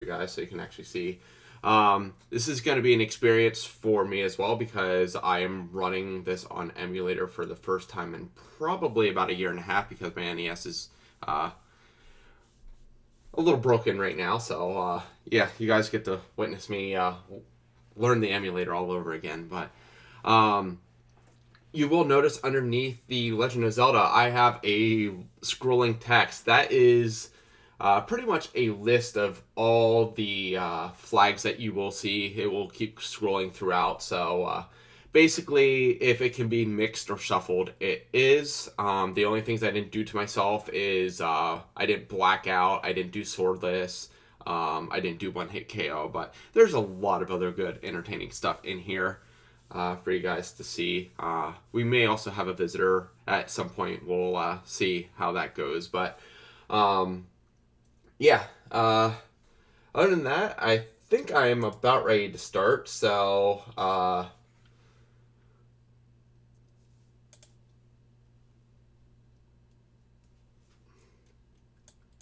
you guys so you can actually see. This is going to be an experience for me as well because I am running this on emulator for the first time in probably about a year and a half because my NES is a little broken right now. So yeah, you guys get to witness me learn the emulator all over again. But you will notice underneath the Legend of Zelda, I have a scrolling text. That is pretty much a list of all the flags that you will see. It will keep scrolling throughout. So basically, if it can be mixed or shuffled, it is. The only things I didn't do to myself is I didn't black out. I didn't do swordless. I didn't do one hit KO. But there's a lot of other good, entertaining stuff in here. For you guys to see. We may also have a visitor at some point. We'll see how that goes. But yeah, other than that, I think I am about ready to start. So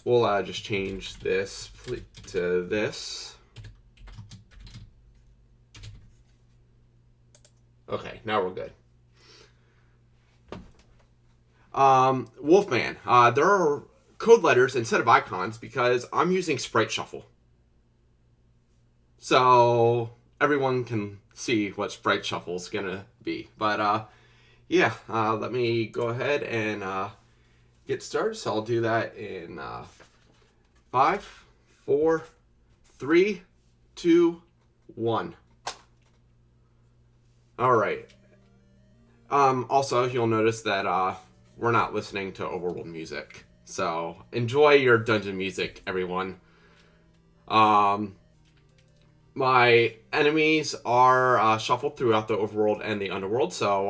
we'll just change this to this. Okay, now we're good. Wolfman. There are code letters instead of icons because I'm using Sprite Shuffle. So everyone can see what Sprite Shuffle is going to be. But yeah, let me go ahead and get started. So I'll do that in 5, 4, 3, 2, 1. All right. Also, you'll notice that we're not listening to overworld music. So enjoy your dungeon music, everyone. My enemies are shuffled throughout the overworld and the underworld. So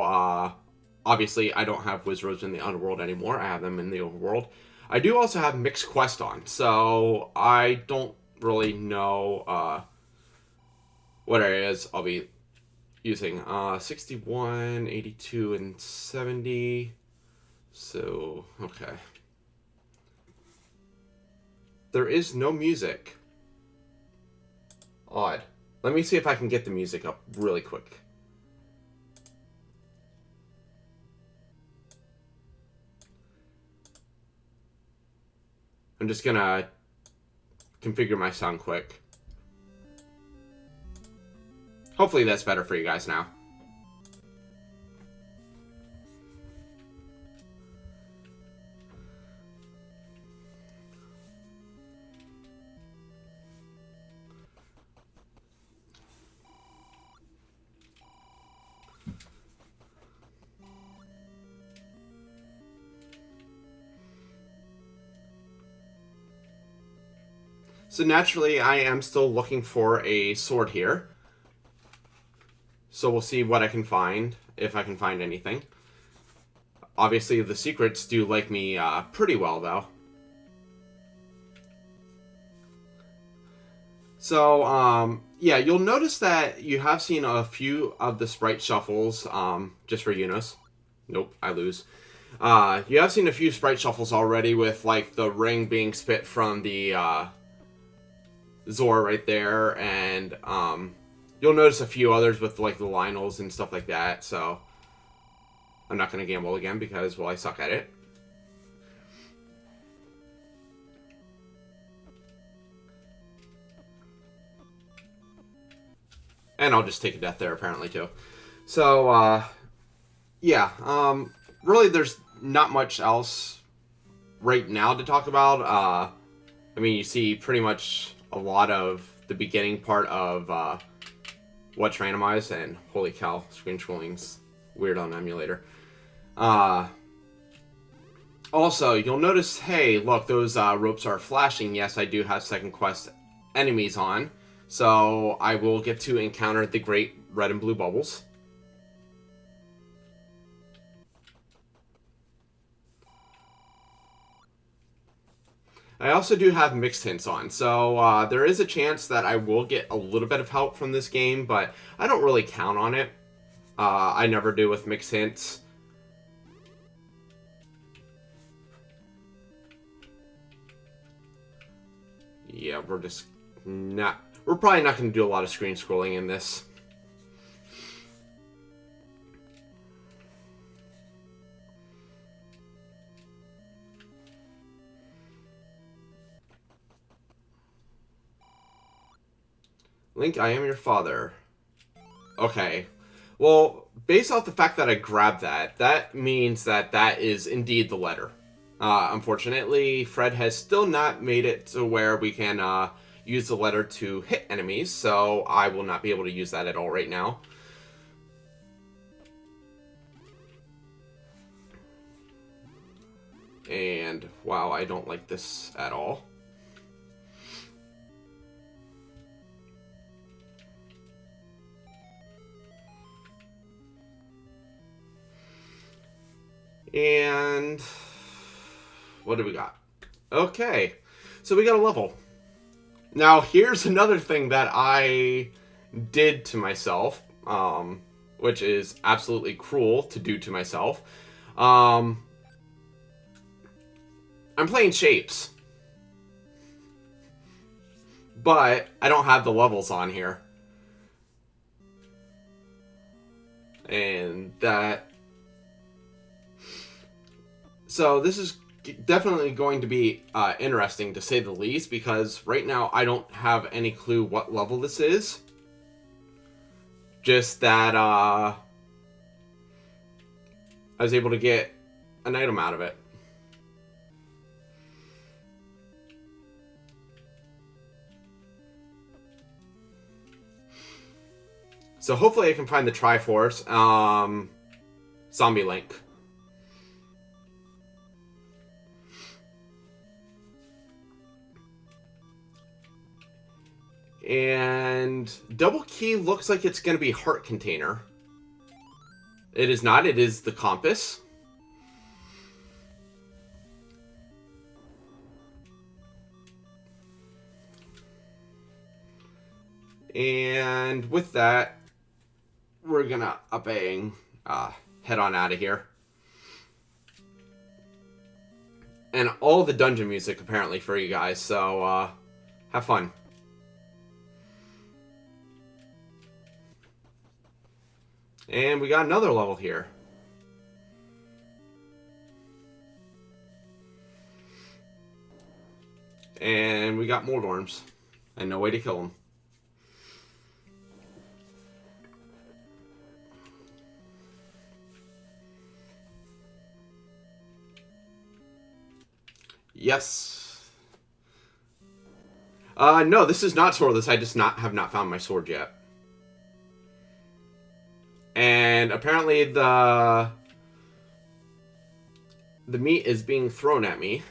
obviously, I don't have wizards in the underworld anymore. I have them in the overworld. I do also have mixed quest on. So I don't really know what areas I'll be using 61, 82, and 70. So, okay. There is no music. Odd. Let me see if I can get the music up really quick. I'm just gonna configure my sound quick. Hopefully that's better for you guys now. So naturally, I am still looking for a sword here. So we'll see what I can find, if I can find anything. Obviously, the secrets do like me pretty well, though. So, yeah, you'll notice that you have seen a few of the sprite shuffles, just for Eunice. Nope, I lose. You have seen a few sprite shuffles already with, like, the ring being spit from the Zora right there, and you'll notice a few others with like the Lionels and stuff like that. So I'm not going to gamble again because, well, I suck at it. And I'll just take a death there apparently too. So yeah, really there's not much else right now to talk about. I mean, you see pretty much a lot of the beginning part of what's randomized, and holy cow, screen scrolling's weird on emulator. Also, you'll notice, hey, look, those ropes are flashing. Yes, I do have second quest enemies on, so I will get to encounter the great red and blue bubbles. I also do have mixed hints on, so there is a chance that I will get a little bit of help from this game, but I don't really count on it. I never do with mixed hints. Yeah, we're just We're probably not going to do a lot of screen scrolling in this. Link, I am your father. Okay. Well, based off the fact that I grabbed that, that means that that is indeed the letter. Unfortunately, Fred has still not made it to where we can use the letter to hit enemies, so I will not be able to use that at all right now. And, wow, I don't like this at all. And what do we got? Okay, so we got a level. Now, here's another thing that I did to myself, which is absolutely cruel to do to myself. I'm playing shapes, but I don't have the levels on here. And that... So this is definitely going to be interesting, to say the least, because right now I don't have any clue what level this is. Just that I was able to get an item out of it. So hopefully I can find the Triforce Zombie Link. And double key looks like it's going to be heart container. It is not. It is the compass. And with that, we're going to head on out of here. And all the dungeon music apparently for you guys. So have fun. And we got another level here. And we got more worms. And no way to kill them. Yes. No, this is not swordless. I just have not found my sword yet. And apparently the meat is being thrown at me,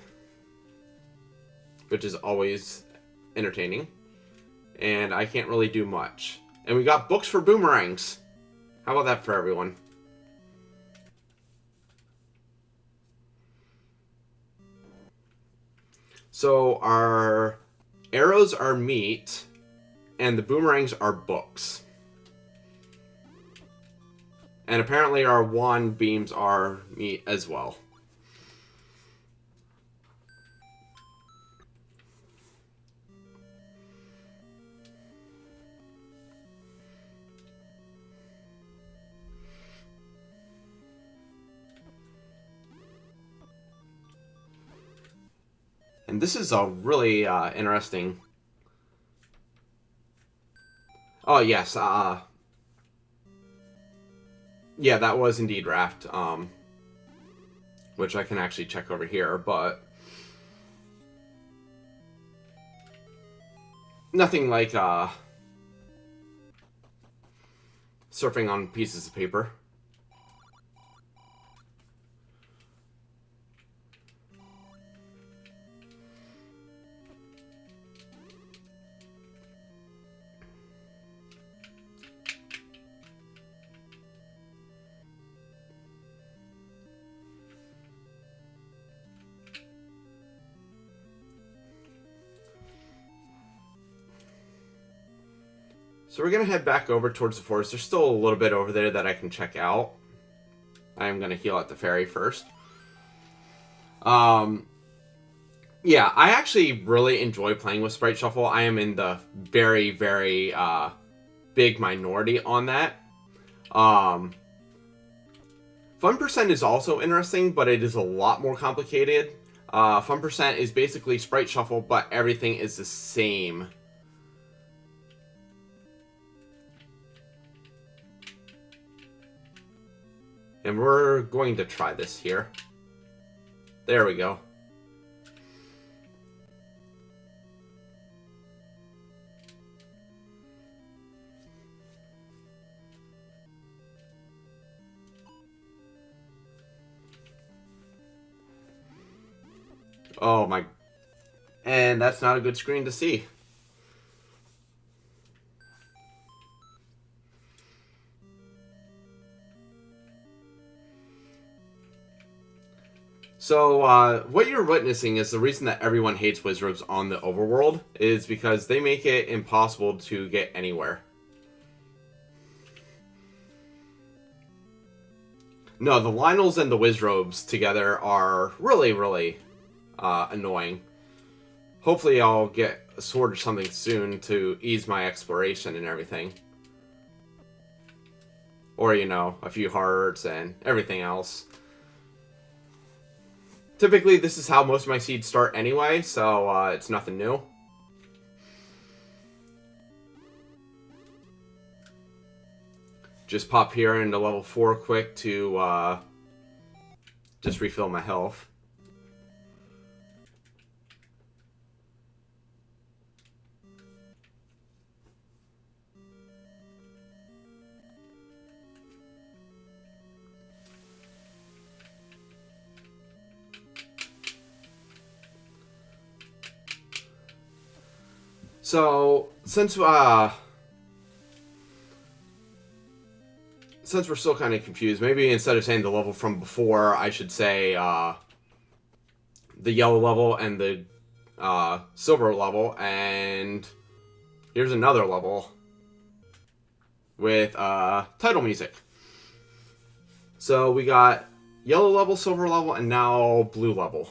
which is always entertaining. And I can't really do much. And we got books for boomerangs. How about that for everyone? So our arrows are meat, and the boomerangs are books. And apparently our wand beams are meat as well. And this is a really interesting... Oh, yes. Yeah, that was indeed Raft. Which I can actually check over here, but... Nothing like surfing on pieces of paper. So we're going to head back over towards the forest. There's still a little bit over there that I can check out. I am going to heal at the ferry first. But Yeah, I actually really enjoy playing with Sprite Shuffle. I am in the very, very big minority on that. Um, Fun Percent is also interesting, but it is a lot more complicated. Fun Percent is basically Sprite Shuffle, but everything is the same. And we're going to try this here. There we go. Oh my... And that's not a good screen to see. So, what you're witnessing is the reason that everyone hates Wizrobes on the overworld is because they make it impossible to get anywhere. No, the Lionels and the Wizrobes together are really, really annoying. Hopefully I'll get a sword or something soon to ease my exploration and everything. Or, you know, a few hearts and everything else. Typically, this is how most of my seeds start anyway, so it's nothing new. Just pop here into level 4 quick to just refill my health. So, since we're still kind of confused, maybe instead of saying the level from before, I should say the yellow level and the silver level, and here's another level with title music. So we got yellow level, silver level, and now blue level.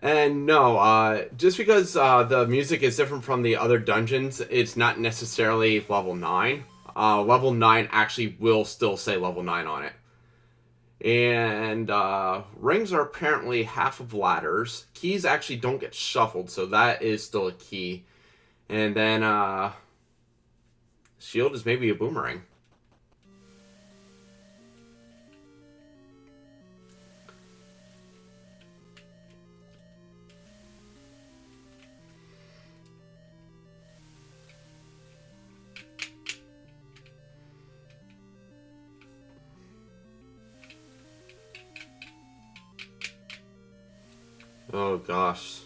And no, just because the music is different from the other dungeons, it's not necessarily level 9. Level 9 actually will still say level 9 on it. And rings are apparently half of ladders. Keys actually don't get shuffled, so that is still a key. And then shield is maybe a boomerang. Oh gosh.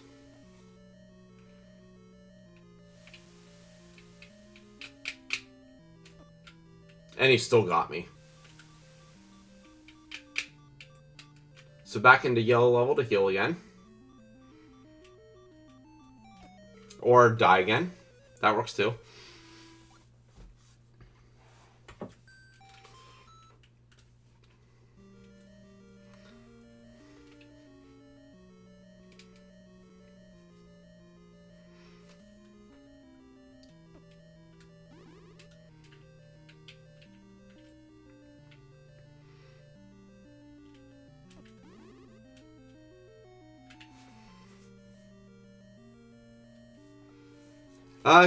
And he still got me. So back into yellow level to heal again. Or die again. That works too.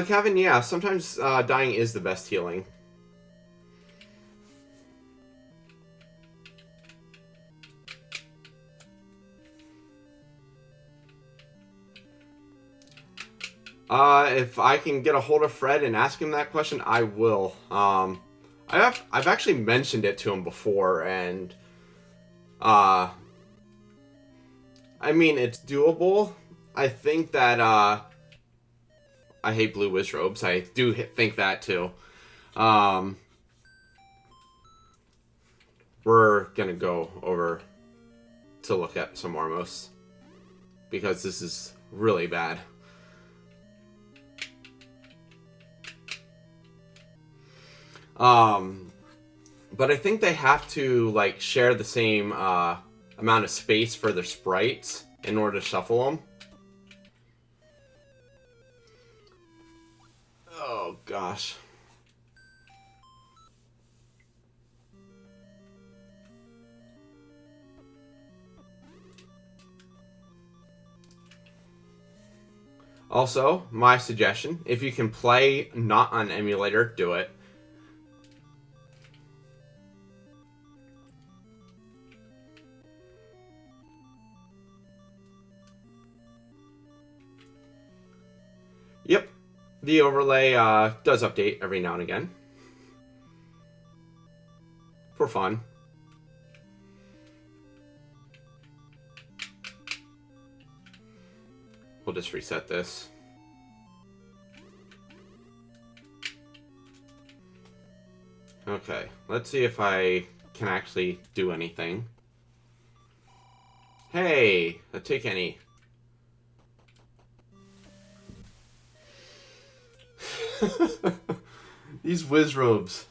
Kevin, yeah, sometimes dying is the best healing. If I can get a hold of Fred and ask him that question, I will. I've actually mentioned it to him before, and I mean, it's doable. I think that I hate blue Wizrobes. I do think that too. We're gonna go over to look at some Mormos because this is really bad. But I think they have to like share the same amount of space for their sprites in order to shuffle them. Oh gosh. Also, my suggestion, if you can play not on emulator, do it. Yep, the overlay does update every now and again. For fun. We'll just reset this. Okay, let's see if I can actually do anything. Hey, I'll take any. These whiz robes.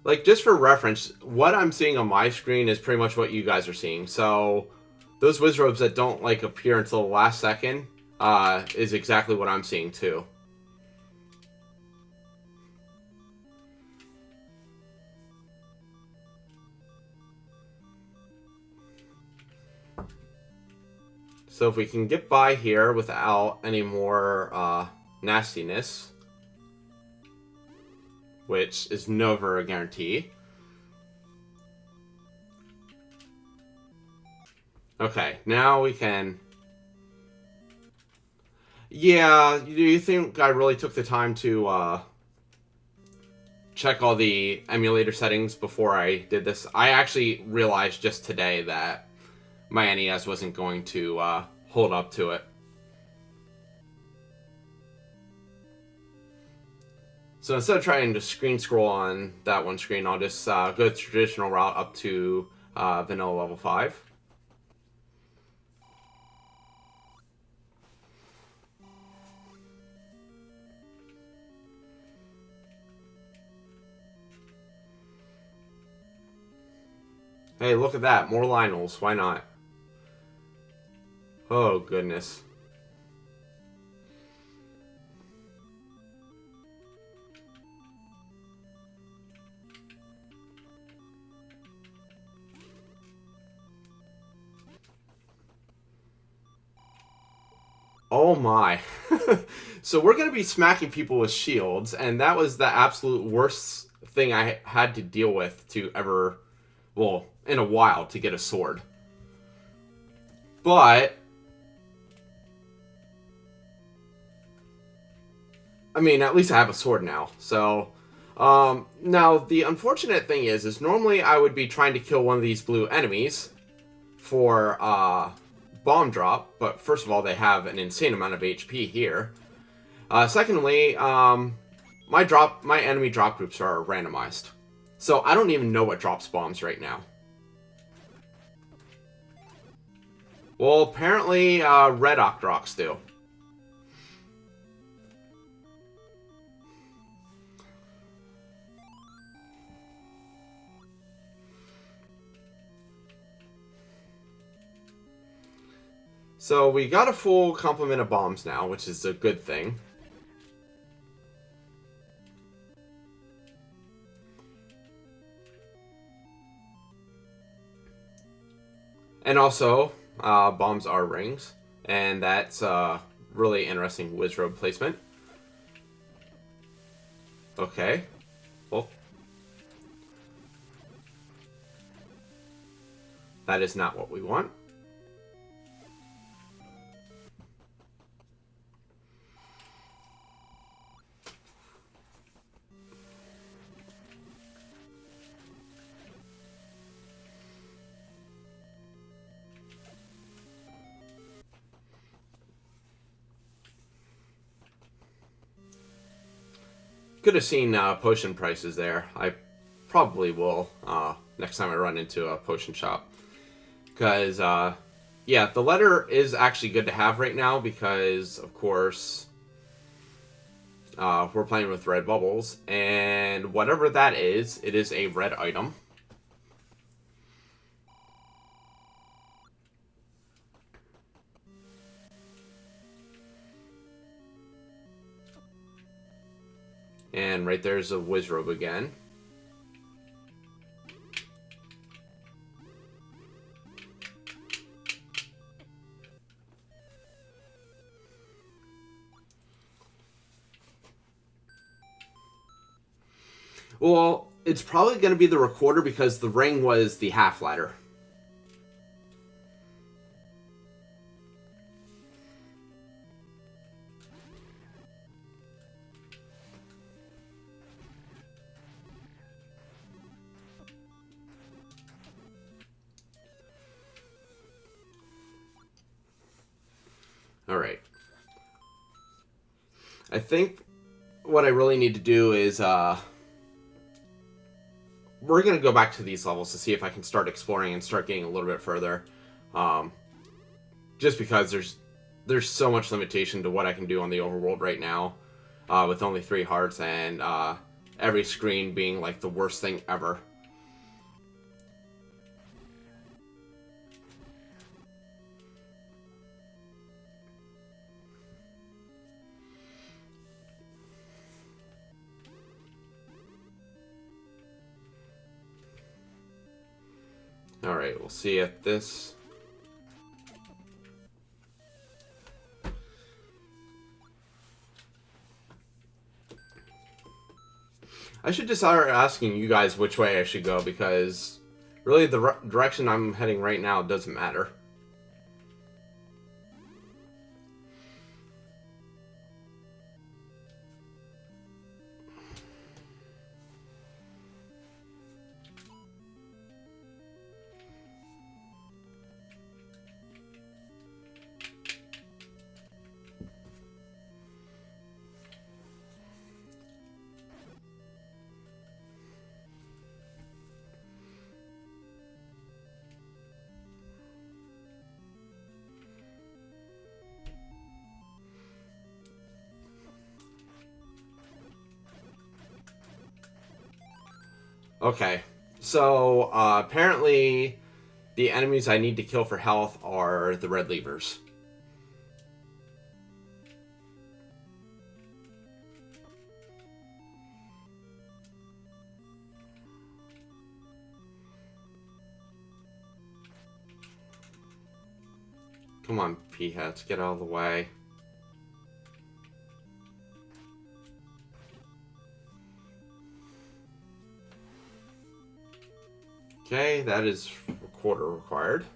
Like, just for reference, what I'm seeing on my screen is pretty much what you guys are seeing. So, those whiz robes that don't, like, appear until the last second is exactly what I'm seeing, too. So, if we can get by here without any more nastiness, which is never a guarantee. Okay, now we can... Yeah, do you think I really took the time to check all the emulator settings before I did this? I actually realized just today that my NES wasn't going to hold up to it. So instead of trying to screen scroll on that one screen, I'll just go the traditional route up to vanilla level 5. Hey, look at that. More Lionels. Why not? Oh, goodness. Oh my. So we're going to be smacking people with shields, and that was the absolute worst thing I had to deal with to ever, well, in a while, to get a sword. But, I mean, at least I have a sword now. So, now the unfortunate thing is normally I would be trying to kill one of these blue enemies for, bomb drop, but first of all, they have an insane amount of HP here. Secondly, my enemy drop groups are randomized. So I don't even know what drops bombs right now. Well, apparently, red Octrox do. So we got a full complement of bombs now, which is a good thing. And also, bombs are rings, and that's really interesting wizrobe placement. Okay, well, that is not what we want. Could have seen potion prices there. I probably will next time I run into a potion shop. Because, yeah, the letter is actually good to have right now because, of course, we're playing with red bubbles. And whatever that is, it is a red item. And right there's a Wizrobe again. Well, it's probably going to be the recorder because the ring was the half ladder. Alright. I think what I really need to do is, we're going to go back to these levels to see if I can start exploring and start getting a little bit further. Just because there's so much limitation to what I can do on the overworld right now, with only 3 hearts and every screen being like the worst thing ever. Alright, we'll see at this. I should just start asking you guys which way I should go because really the direction I'm heading right now doesn't matter. Okay, so apparently the enemies I need to kill for health are the red levers. Come on, P-Hats, get out of the way. Okay, that is recorder required.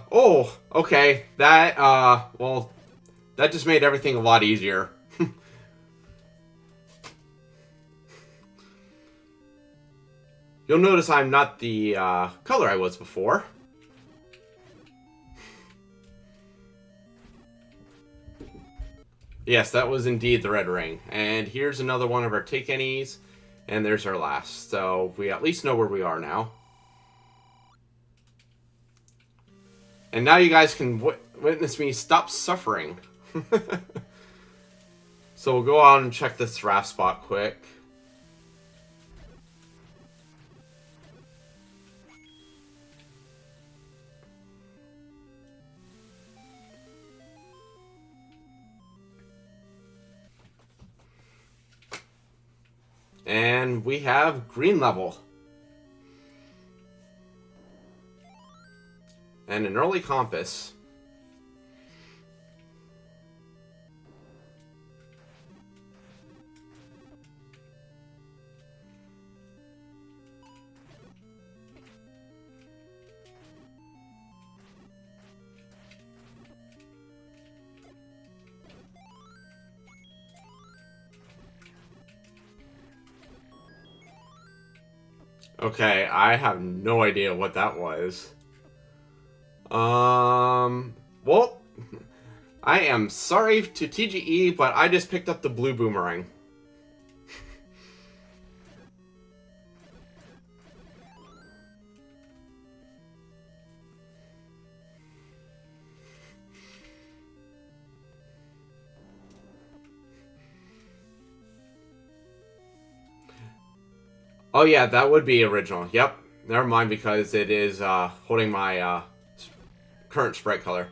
Oh, okay. That, well, that just made everything a lot easier. You'll notice I'm not the color I was before. Yes, that was indeed the red ring. And here's another one of our take any's. And there's our last. So we at least know where we are now. And now you guys can witness me stop suffering. So we'll go on and check this raft spot quick. And we have green level. And an early compass. Okay, I have no idea what that was. Well, I am sorry to TGE, but I just picked up the blue boomerang. Oh yeah, that would be original. Yep. Never mind, because it is holding my current sprite color.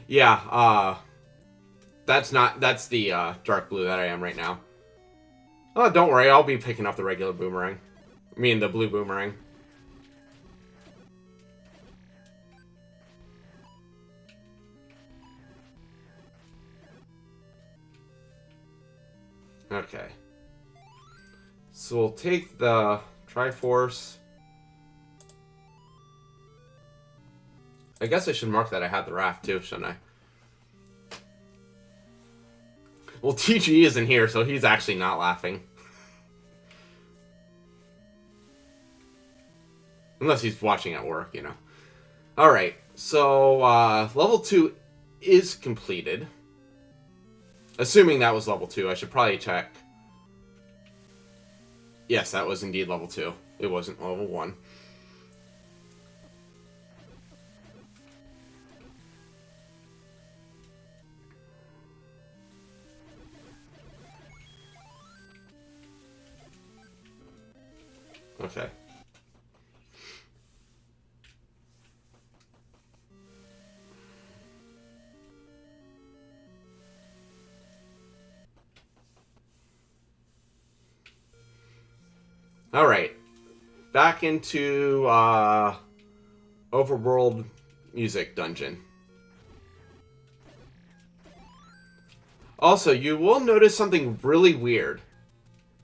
Yeah, that's the dark blue that I am right now. Oh, don't worry, I'll be picking up the regular boomerang. I mean, the blue boomerang. Okay. So we'll take the Triforce. I guess I should mark that I had the raft too, shouldn't I? Well, TG isn't here, so he's actually not laughing. Unless he's watching at work, you know. Alright, so level 2 is completed. Assuming that was level 2, I should probably check. Yes, that was indeed level 2. It wasn't level 1. Okay. Alright. Back into Overworld Music Dungeon. Also, you will notice something really weird.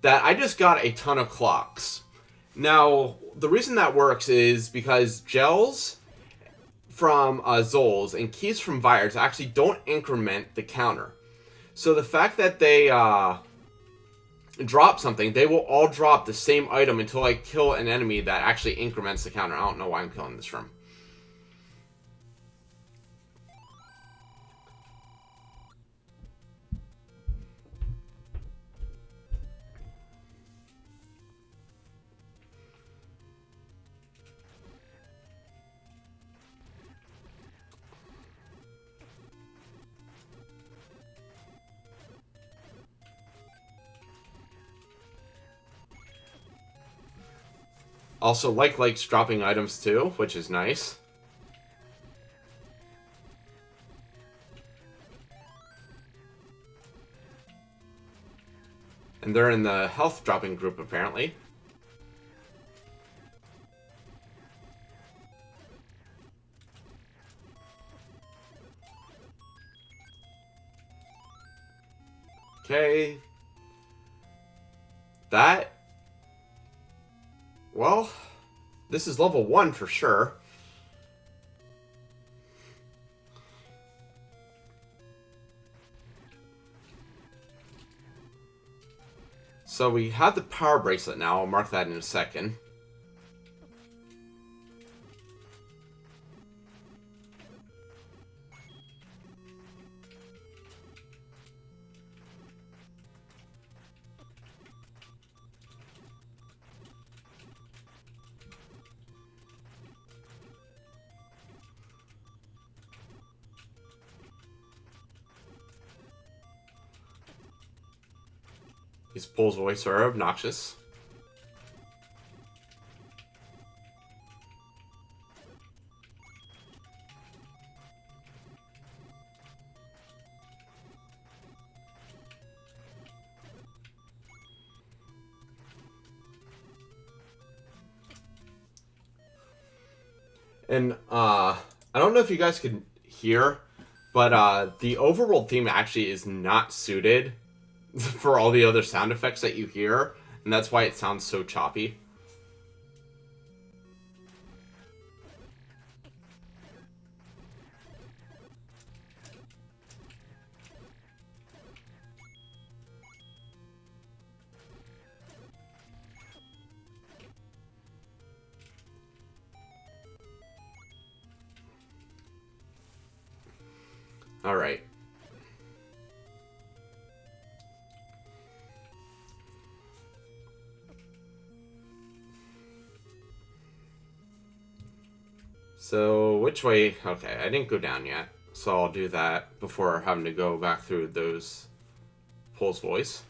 That I just got a ton of clocks. Now, the reason that works is because gels from Zols and keys from Vires actually don't increment the counter. So the fact that they drop something, they will all drop the same item until I kill an enemy that actually increments the counter. I don't know why I'm killing this from. Also, likes dropping items too, which is nice. And they're in the health dropping group, apparently. Okay. That... Well, this is level 1 for sure. So we have the power bracelet now. I'll mark that in a second. These Pool's voice are obnoxious. And I don't know if you guys can hear, but the overworld theme actually is not suited for all the other sound effects that you hear, and that's why it sounds so choppy. Alright. So, which way? Okay, I didn't go down yet. So I'll do that before having to go back through those Pole's voice.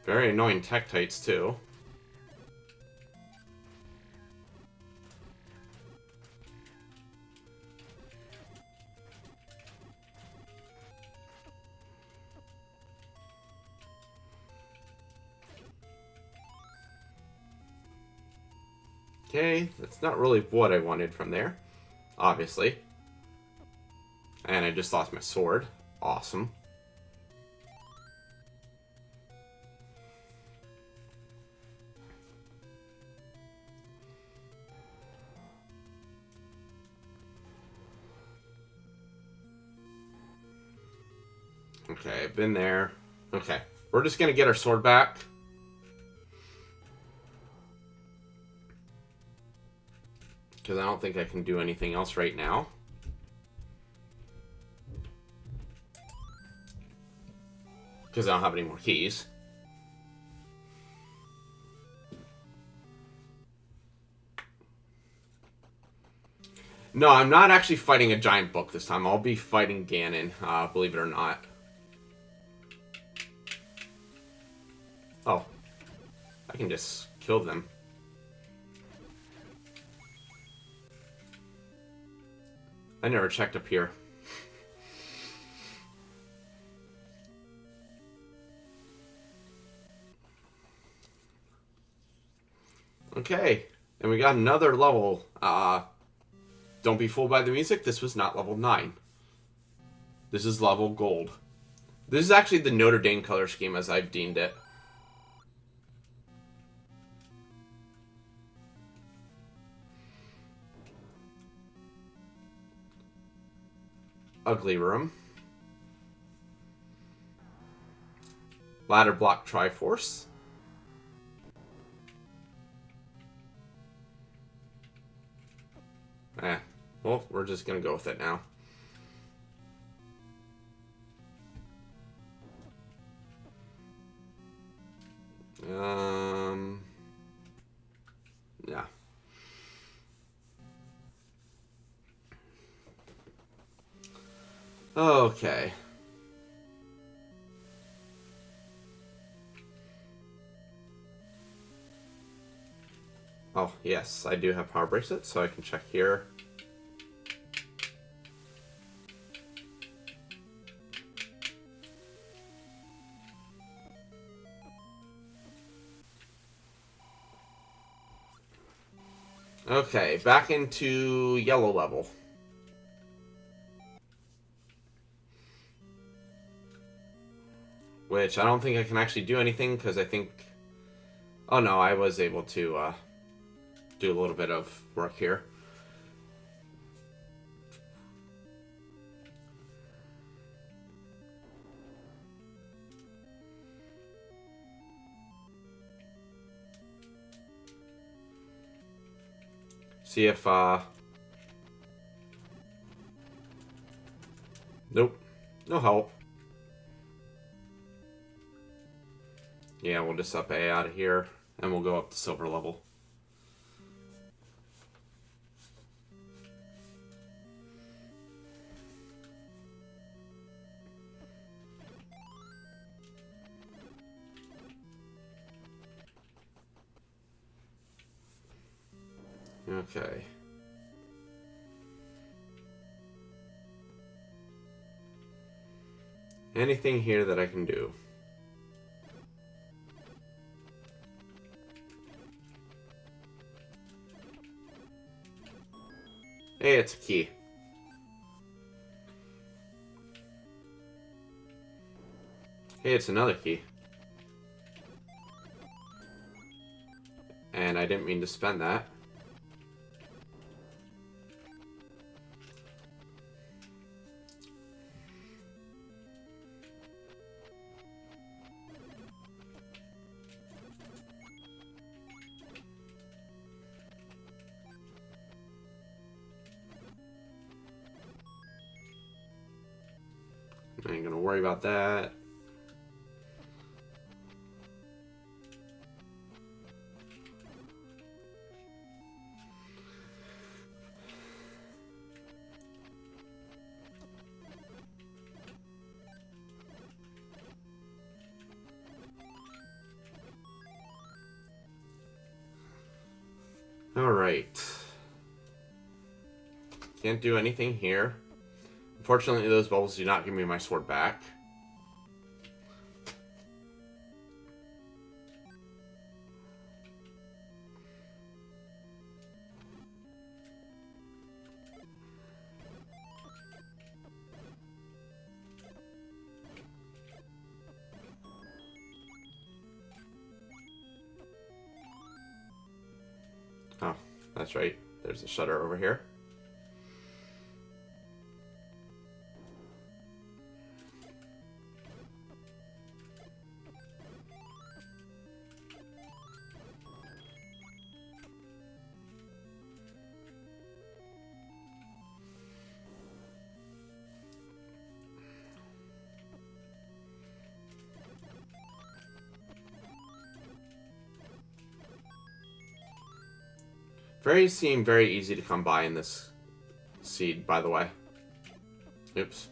Very annoying Tektites, too. Okay, that's not really what I wanted from there, obviously. And I just lost my sword. Awesome. Okay, I've been there. Okay, we're just gonna get our sword back. Because I don't think I can do anything else right now. Because I don't have any more keys. No, I'm not actually fighting a giant book this time. I'll be fighting Ganon, believe it or not. Oh. I can just kill them. I never checked up here. Okay. And we got another level. Don't be fooled by the music. This was not level 9. This is level gold. This is actually the Notre Dame color scheme as I've deemed it. Ugly room. Ladder block Triforce. Well, we're just gonna go with it now. Yeah. Okay. Oh, yes, I do have power bracelets, so I can check here. Okay, back into yellow level. Which I don't think I can actually do anything because I think... Oh no, I was able to do a little bit of work here. See if, nope. No help. Yeah, we'll just up A out of here, and we'll go up to silver level. Okay. Anything here that I can do? Hey, it's a key. Hey, it's another key. And I didn't mean to spend that. I ain't gonna worry about that. Alright. Can't do anything here. Unfortunately, those bubbles do not give me my sword back. Oh, that's right. There's a shutter over here. Seem very easy to come by in this seed, by the way. Oops.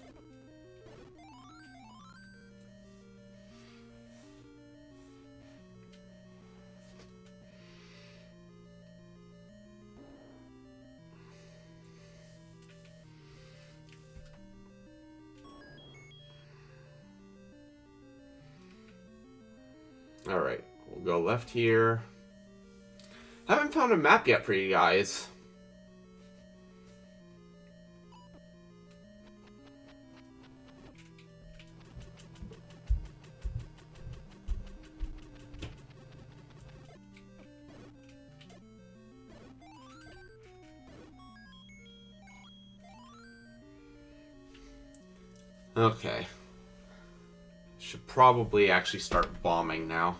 Alright, we'll go left here. Haven't found a map yet for you guys. Okay. Should probably actually start bombing now.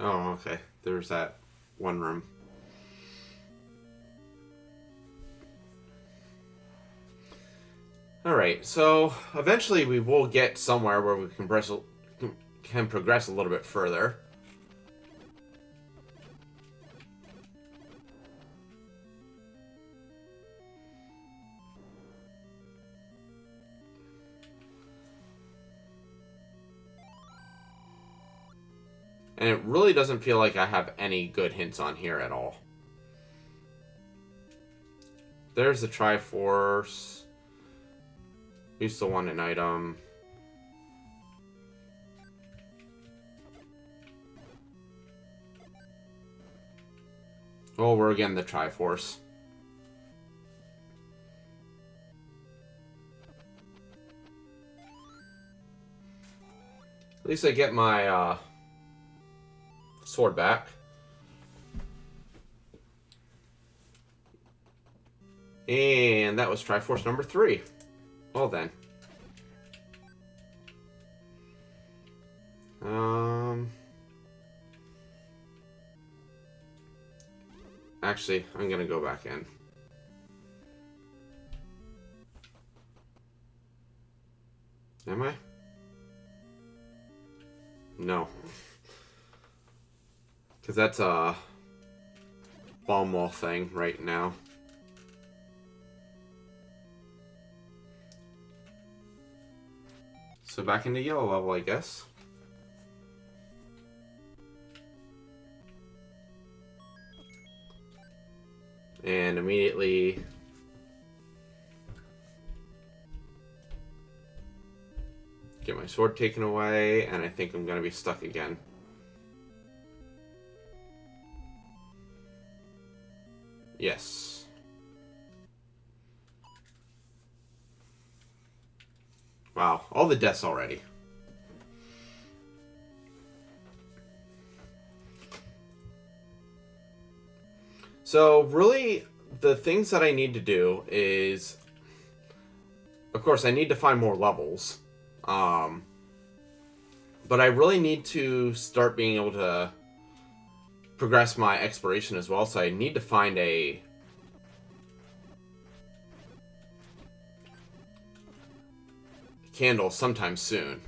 Oh, okay. There's that one room. Alright, so eventually we will get somewhere where we can progress a little bit further. And it really doesn't feel like I have any good hints on here at all. There's the Triforce. We still want an item. Oh, we're getting the Triforce. At least I get my sword back. And that was Triforce number 3. Well then. Actually, I'm gonna go back in. Am I? No. Because that's a bomb wall thing right now. So back into yellow level, I guess. And immediately get my sword taken away, and I think I'm going to be stuck again. Yes. Wow, all the deaths already. So really, the things that I need to do is, of course, I need to find more levels. But I really need to start being able to progress my exploration as well. So I need to find a candle sometime soon.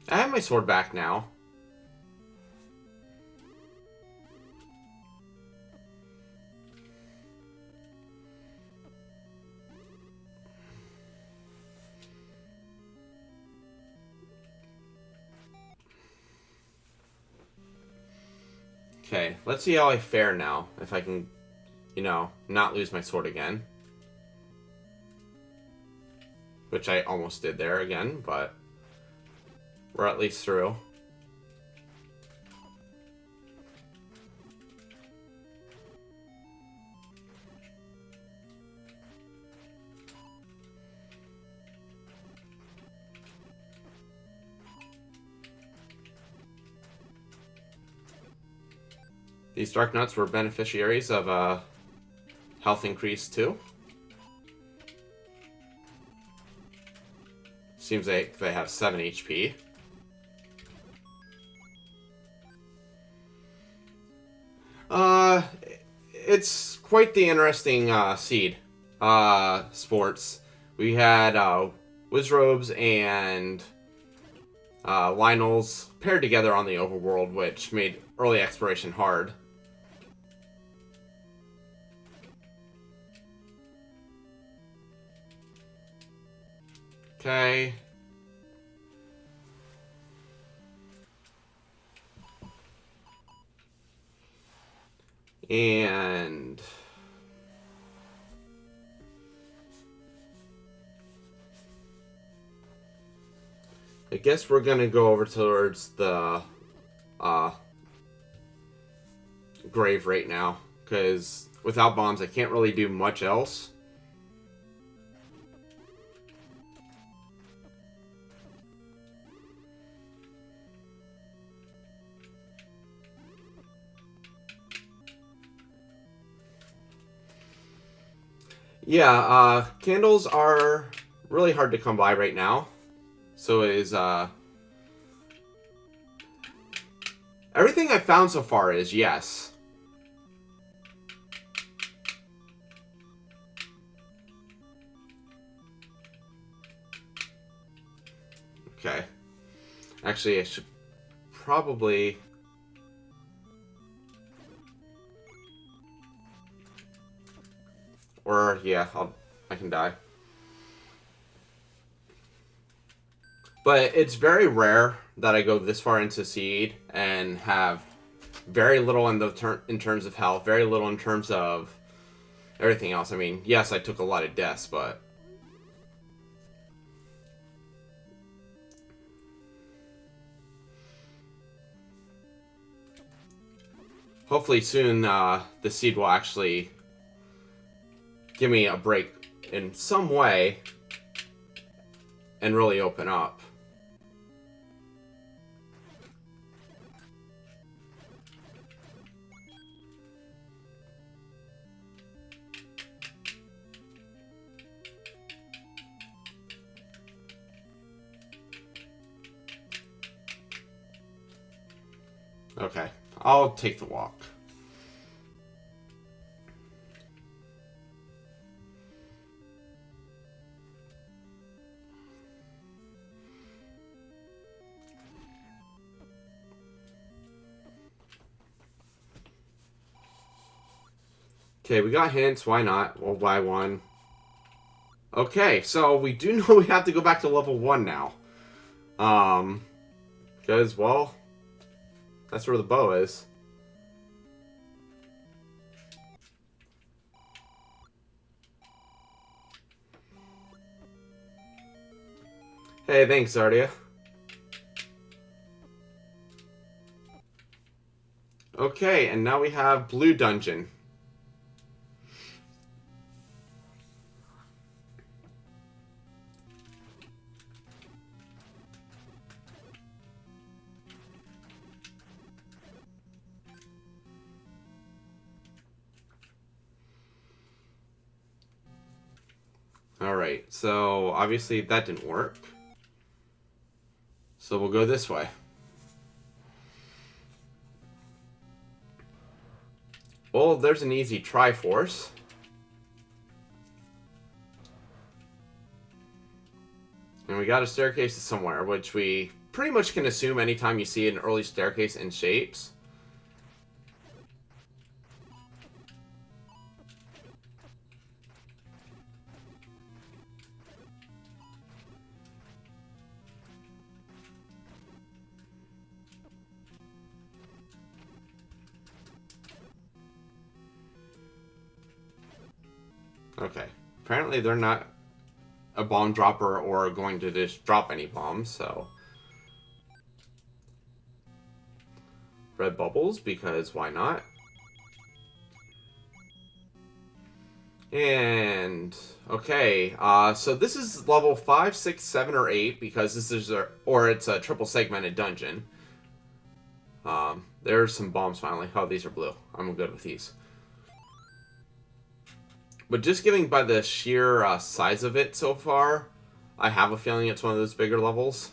I have my sword back now. Okay, let's see how I fare now. If I can, not lose my sword again. Which I almost did there again, but we're at least through. These Dark Nuts were beneficiaries of a health increase too. Seems like they have 7 HP. It's quite the interesting seed sports. We had Wizrobes and Lionels paired together on the overworld, which made early exploration hard. Okay. And I guess we're gonna go over towards the grave right now, because without bombs I can't really do much else. Yeah, candles are really hard to come by right now. So is everything I've found so far is yes. Okay. Actually, I should probably... Or, yeah, I can die. But it's very rare that I go this far into Seed and have very little in terms of health, very little in terms of everything else. I mean, yes, I took a lot of deaths, but... Hopefully soon the Seed will actually give me a break in some way and really open up. Okay, I'll take the walk. Okay, we got hints. Why not? We'll buy one. Okay, so we do know we have to go back to level 1 now. Because, well, that's where the bow is. Hey, thanks, Zardia. Okay, and now we have Blue Dungeon. Alright, so obviously that didn't work. So we'll go this way. Well, there's an easy Triforce. And we got a staircase somewhere, which we pretty much can assume anytime you see an early staircase in shapes. Okay. Apparently they're not a bomb dropper or going to just drop any bombs, so... Red bubbles, because why not? And... Okay, so this is level 5, 6, 7, or 8, because this is it's a triple segmented dungeon. There's some bombs finally. Oh, these are blue. I'm good with these. But just giving by the sheer size of it so far, I have a feeling it's one of those bigger levels.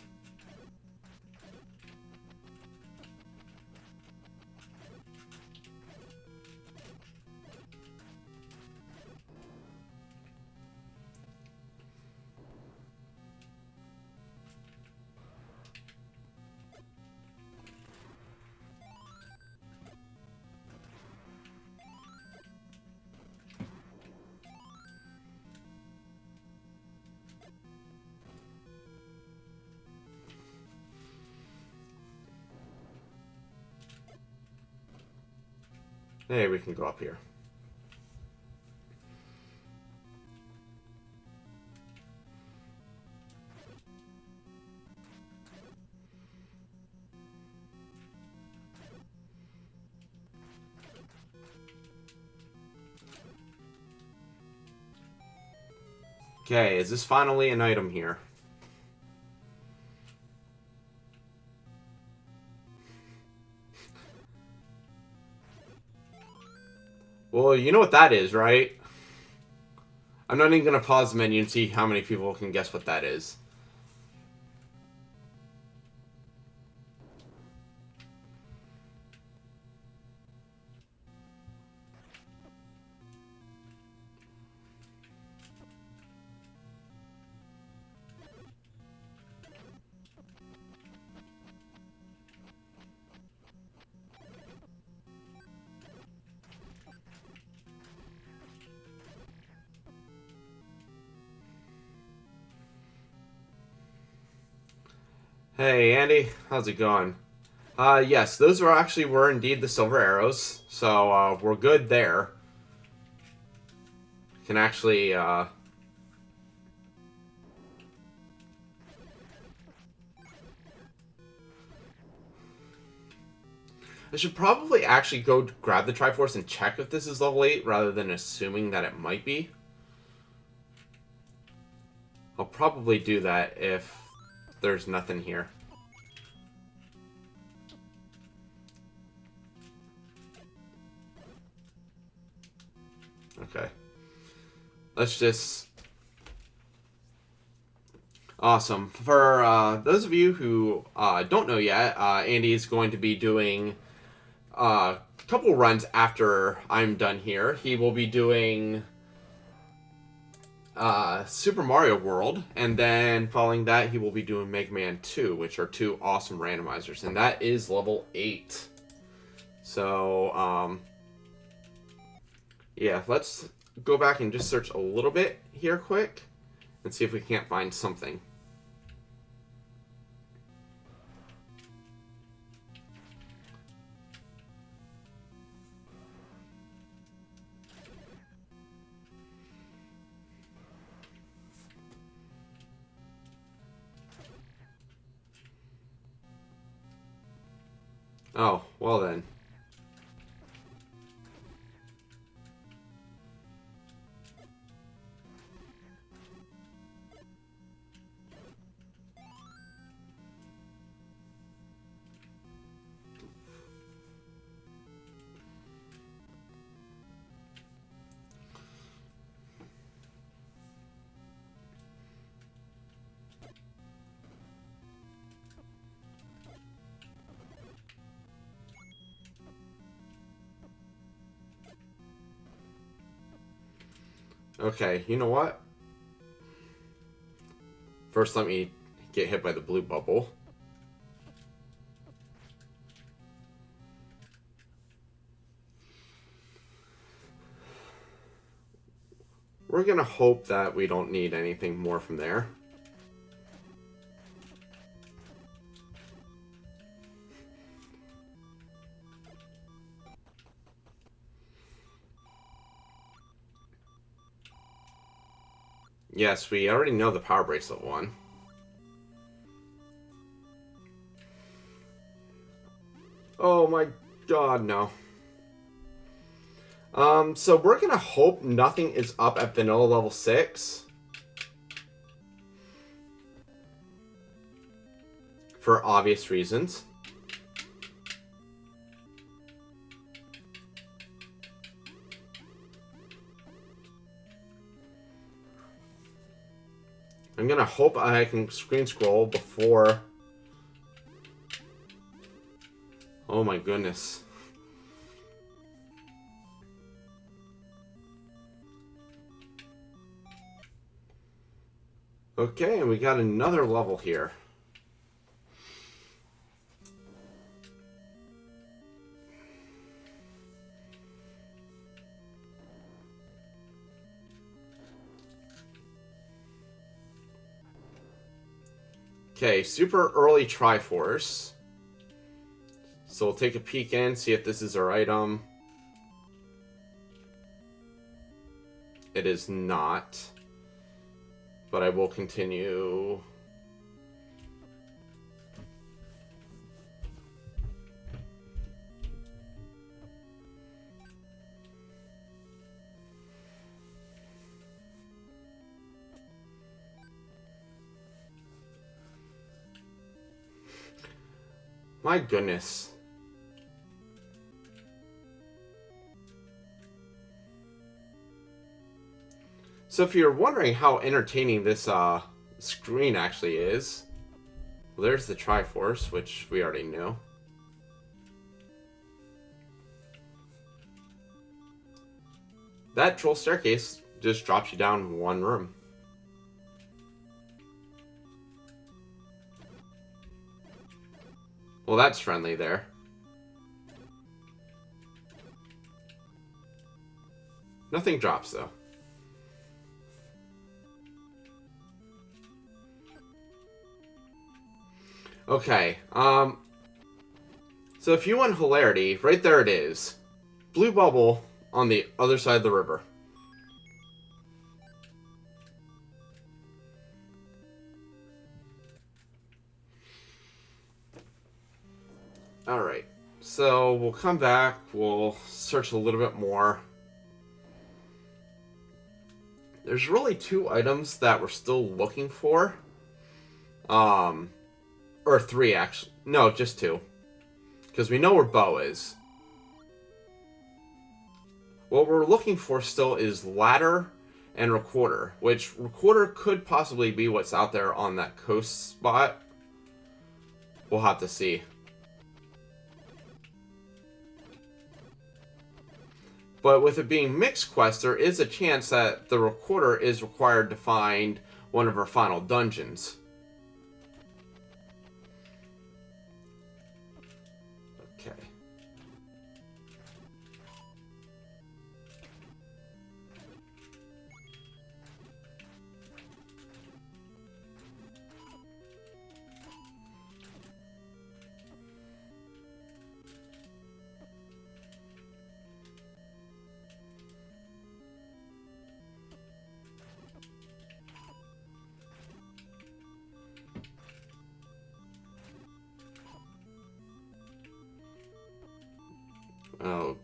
Hey, we can go up here. Okay, is this finally an item here? Well, you know what that is, right? I'm not even going to pause the menu and see how many people can guess what that is. Hey, Andy. How's it going? Yes, those were indeed the silver arrows. So, we're good there. Can actually, I should probably actually go grab the Triforce and check if this is level 8 rather than assuming that it might be. I'll probably do that if there's nothing here. Okay. Let's just... Awesome. For those of you who don't know yet, Andy is going to be doing a couple runs after I'm done here. He will be doing Super Mario World, and then following that he will be doing Mega Man 2, which are two awesome randomizers, and that is level 8. So, yeah, let's go back and just search a little bit here quick. and see if we can't find something. Oh, well then. Okay, you know what? First, let me get hit by the blue bubble. We're gonna hope that we don't need anything more from there. Yes, we already know the power bracelet one. Oh my god, no. So we're gonna hope nothing is up at vanilla level 6. For obvious reasons. I'm gonna hope I can screen scroll before... Oh my goodness. Okay, and we got another level here. Okay, super early Triforce. So we'll take a peek in, see if this is our item. It is not. But I will continue. My goodness. So if you're wondering how entertaining this screen actually is, well, there's the Triforce, which we already knew. That troll staircase just drops you down one room. Well, that's friendly there. Nothing drops, though. Okay, so if you want hilarity, right there it is. Blue bubble on the other side of the river. Alright, so we'll come back, we'll search a little bit more. There's really 2 items that we're still looking for. Or 3, actually. No, just 2. Because we know where Bo is. What we're looking for still is ladder and recorder. Which, recorder could possibly be what's out there on that coast spot. We'll have to see. But with it being mixed quest, there is a chance that the recorder is required to find one of our final dungeons. Okay.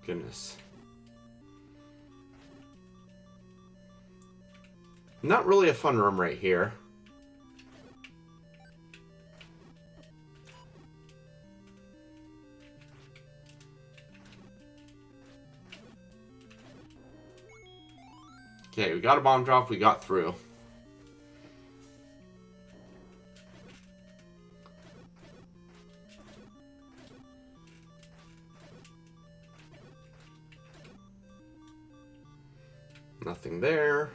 goodness. Not really a fun room right here. Okay, we got a bomb drop, we got through. Nothing there.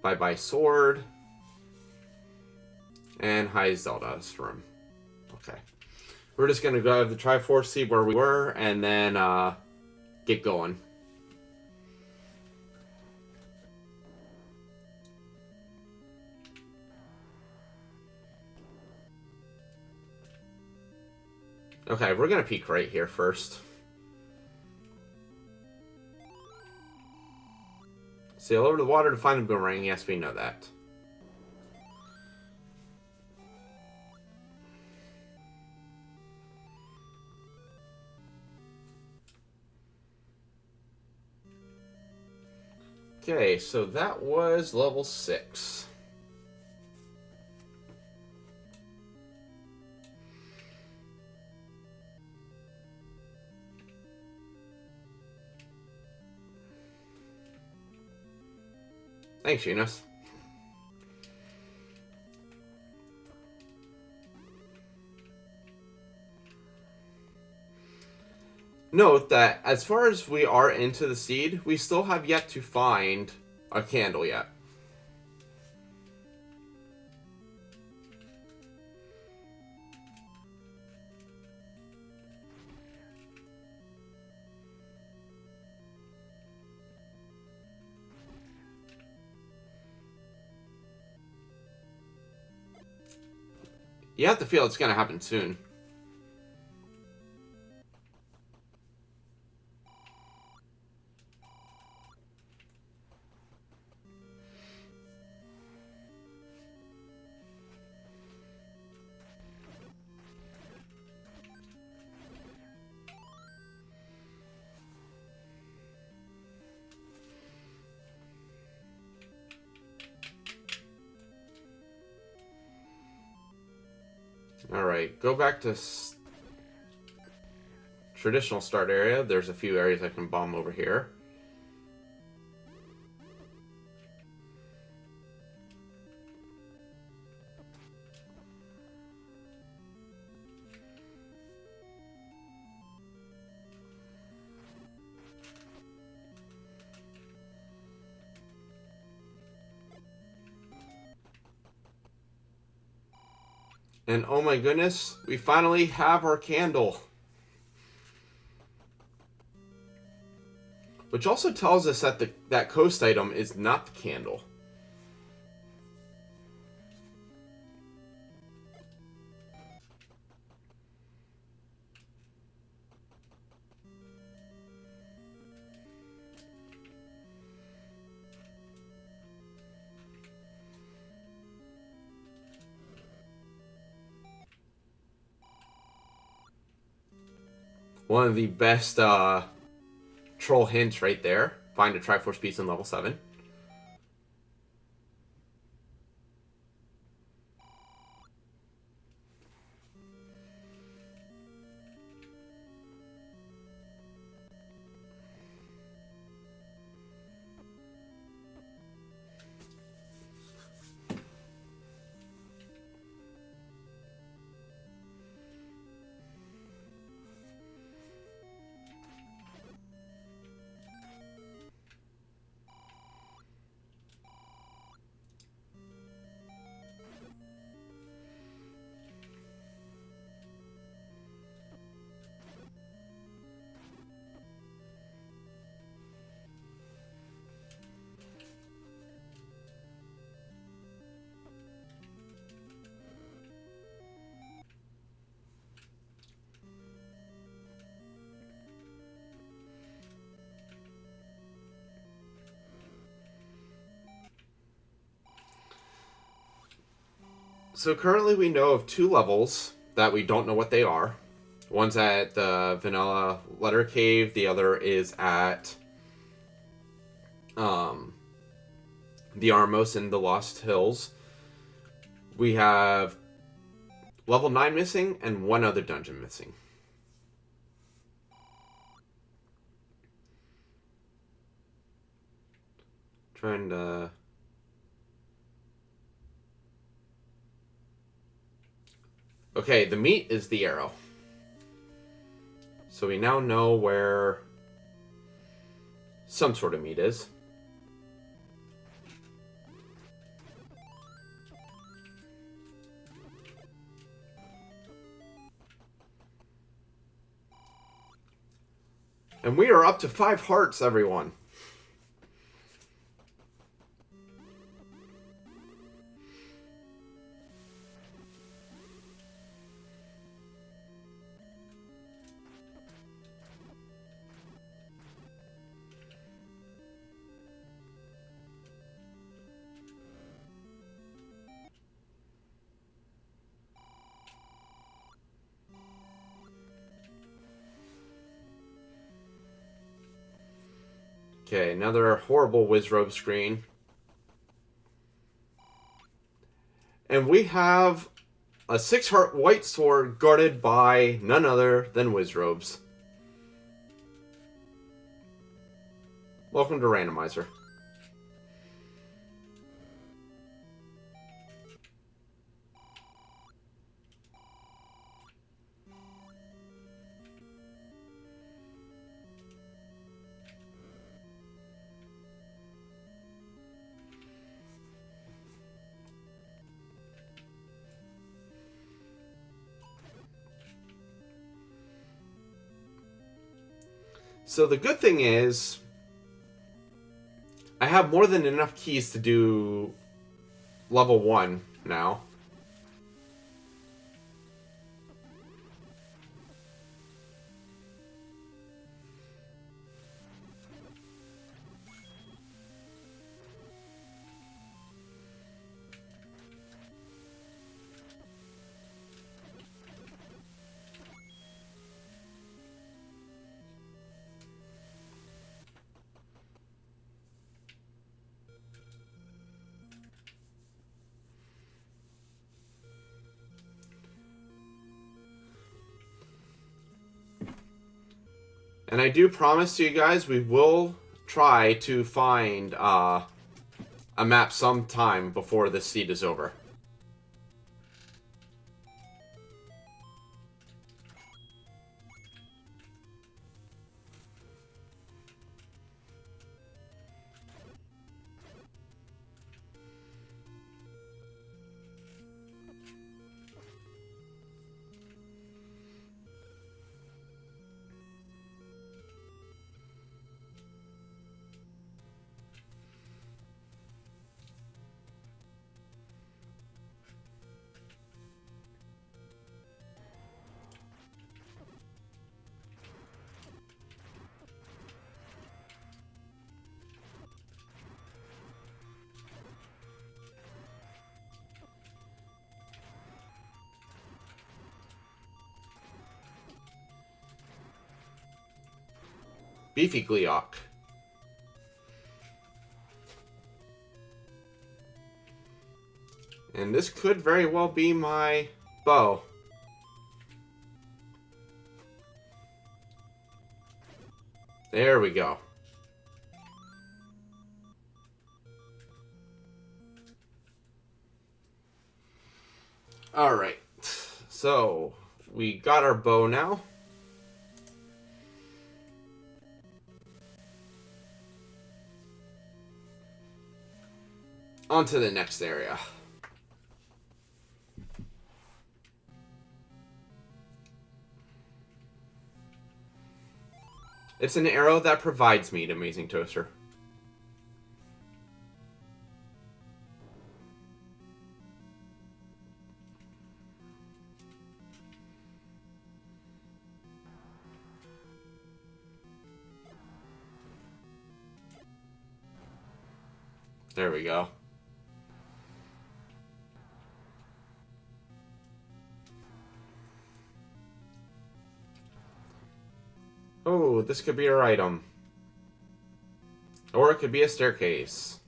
Bye-bye sword. And hi Zelda's room. Okay. We're just going to go to the Triforce, see where we were, and then get going. Okay, we're going to peek right here first. Sail over the water to find the boomerang. Yes, we know that. Okay, so that was level 6. Thanks, Eunice. Note that as far as we are into the seed, we still have yet to find a candle yet. You have to feel it's going to happen soon. Alright, go back to traditional start area. There's a few areas I can bomb over here. And oh my goodness, we finally have our candle. Which also tells us that that coast item is not the candle. One of the best troll hints right there. Find a Triforce piece in level 7. So currently we know of 2 levels that we don't know what they are. One's at the Vanilla Letter Cave. The other is at the Armos in the Lost Hills. We have level 9 missing and one other dungeon missing. Trying to... Okay, the meat is the arrow. So we now know where some sort of meat is. And we are up to 5 hearts, everyone. Okay, another horrible Wizrobe screen. And we have a 6-heart white sword guarded by none other than Wizrobes. Welcome to Randomizer. So the good thing is, I have more than enough keys to do level 1 now. And I do promise you guys we will try to find a map sometime before this seed is over. Beefy Gleeok. And this could very well be my bow. There we go. Alright. So, we got our bow now. On to the next area. It's an arrow that provides meat, Amazing Toaster. There we go. Oh, this could be our item. Or it could be a staircase.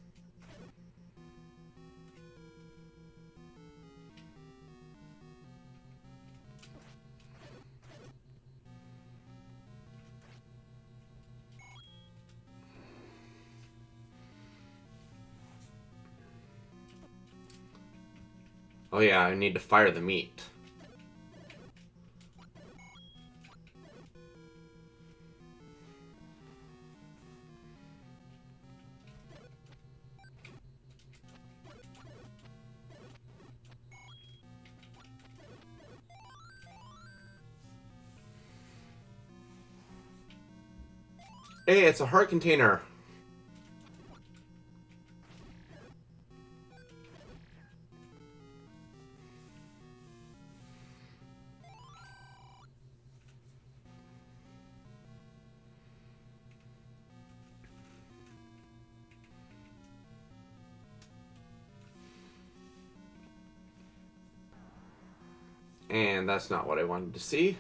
Oh yeah, I need to fire the meat. Hey, it's a heart container. And that's not what I wanted to see.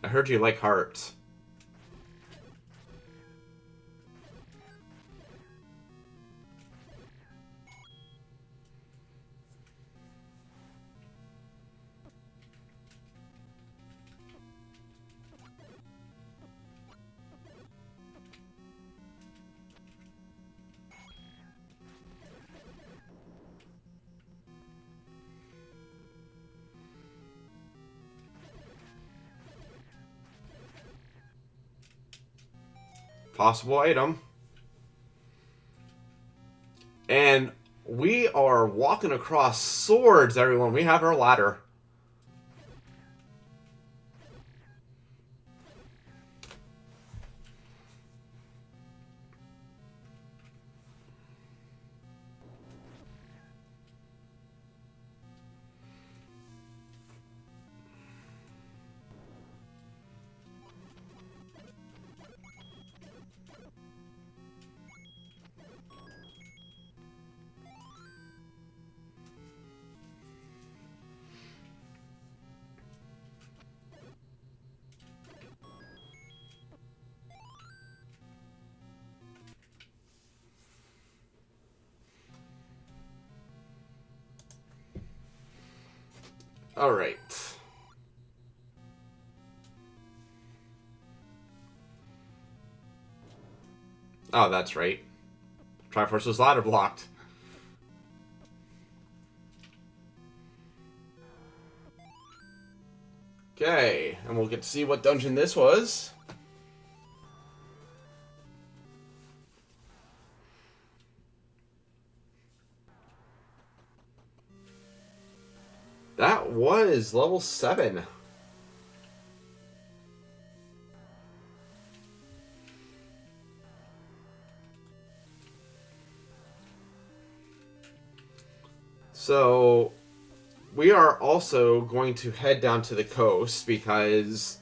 I heard you like hearts. Possible item. And we are walking across swords, everyone. We have our ladder. All right. Oh, that's right. Triforce was ladder blocked. Okay, and we'll get to see what dungeon this was. That was level 7. So, we are also going to head down to the coast because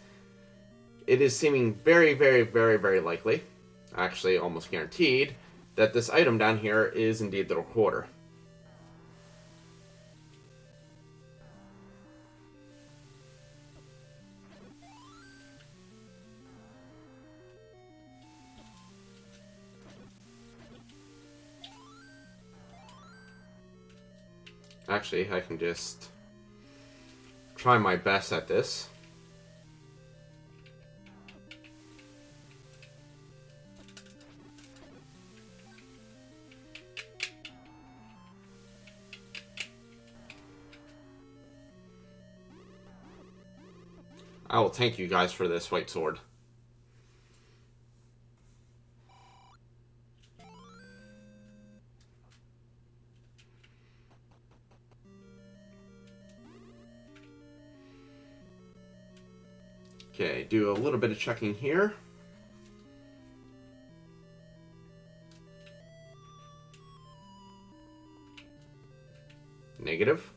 it is seeming very, very, very, very likely, actually almost guaranteed, that this item down here is indeed the recorder. Actually, I can just try my best at this. I will thank you guys for this white sword. Okay, do a little bit of checking here. Negative.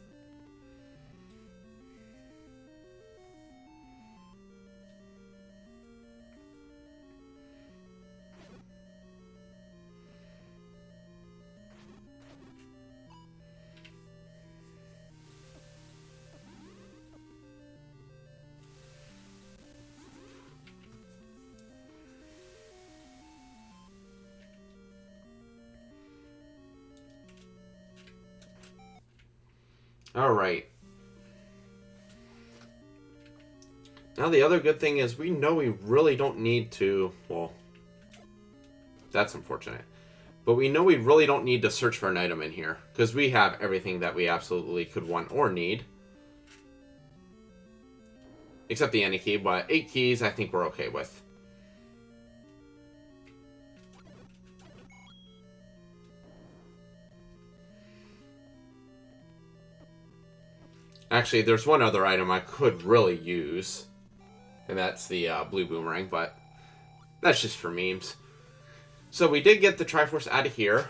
Alright. Now the other good thing is we know we really don't need to... Well, that's unfortunate. But we know we really don't need to search for an item in here. Because we have everything that we absolutely could want or need. Except the any key, but 8 keys I think we're okay with. Actually, there's one other item I could really use. And that's the blue boomerang, but that's just for memes. So we did get the Triforce out of here.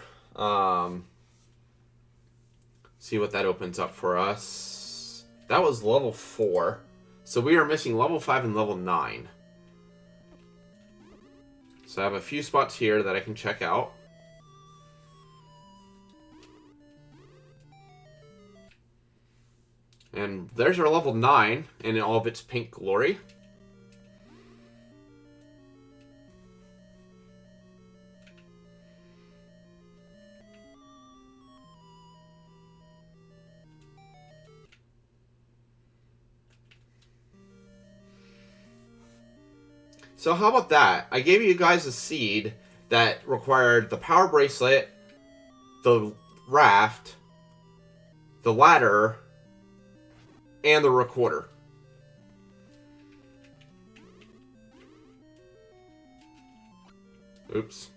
See what that opens up for us. That was level 4. So we are missing level 5 and level 9. So I have a few spots here that I can check out. And there's our level 9 in all of its pink glory. So how about that? I gave you guys a seed that required the power bracelet, the raft, the ladder, and the recorder. Oops.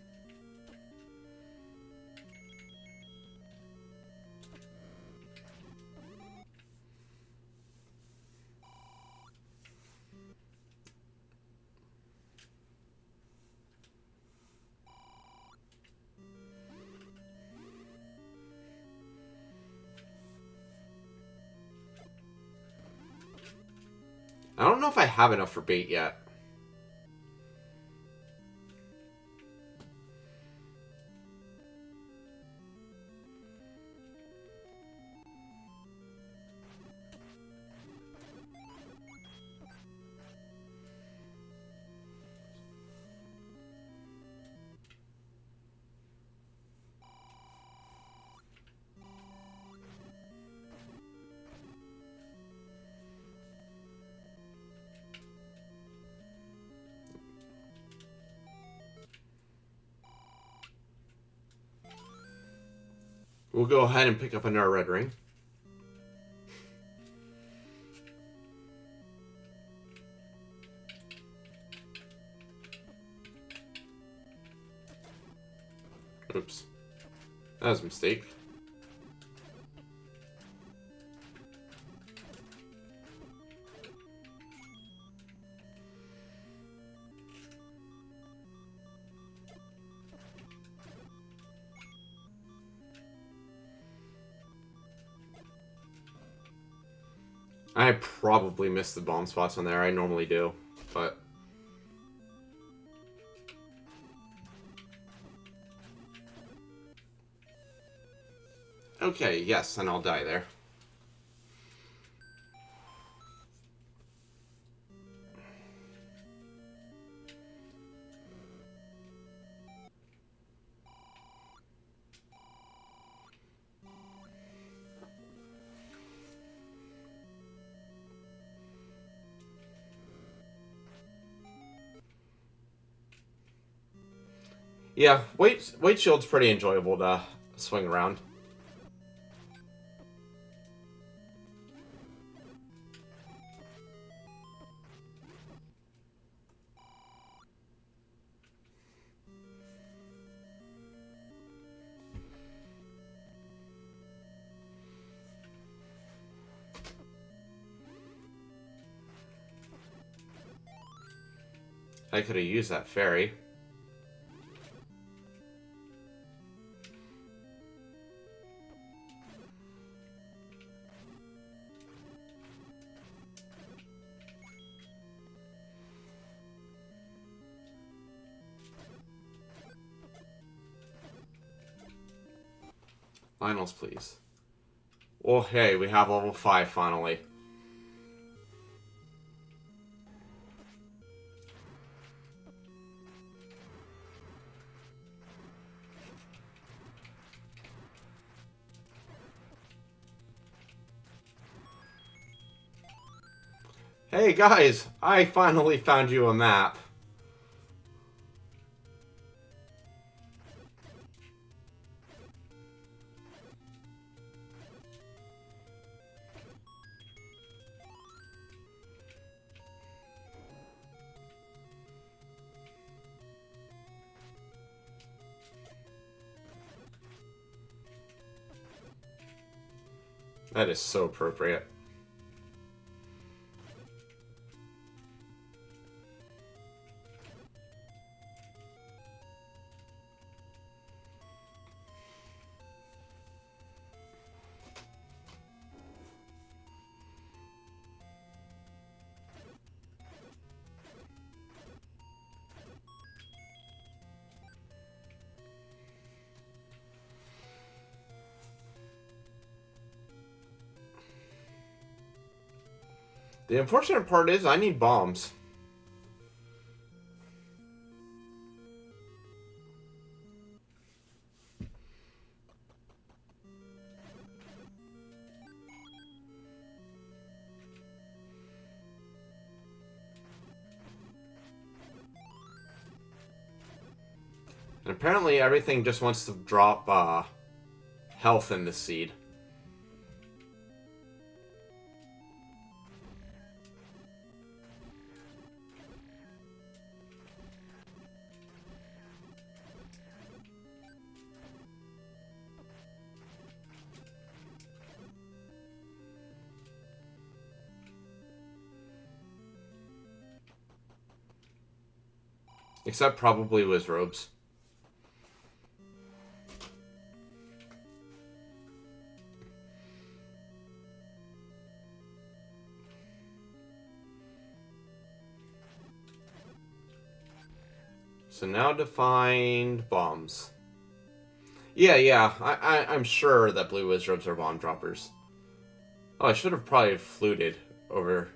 I don't know if I have enough for bait yet. We'll go ahead and pick up another red ring. Oops. That was a mistake. I probably missed the bomb spots on there. I normally do, but... Okay, yes, and I'll die there. Yeah, weight shield's pretty enjoyable to swing around. I could have used that fairy. Finals, please. Well, hey, we have level 5 finally. Hey guys, I finally found you a map. That is so appropriate. The unfortunate part is I need bombs. And apparently everything just wants to drop health in the seed. Except probably Wizrobes. So now to find bombs. Yeah, I'm sure that blue Wizrobes are bomb droppers. Oh, I should have probably fluted over.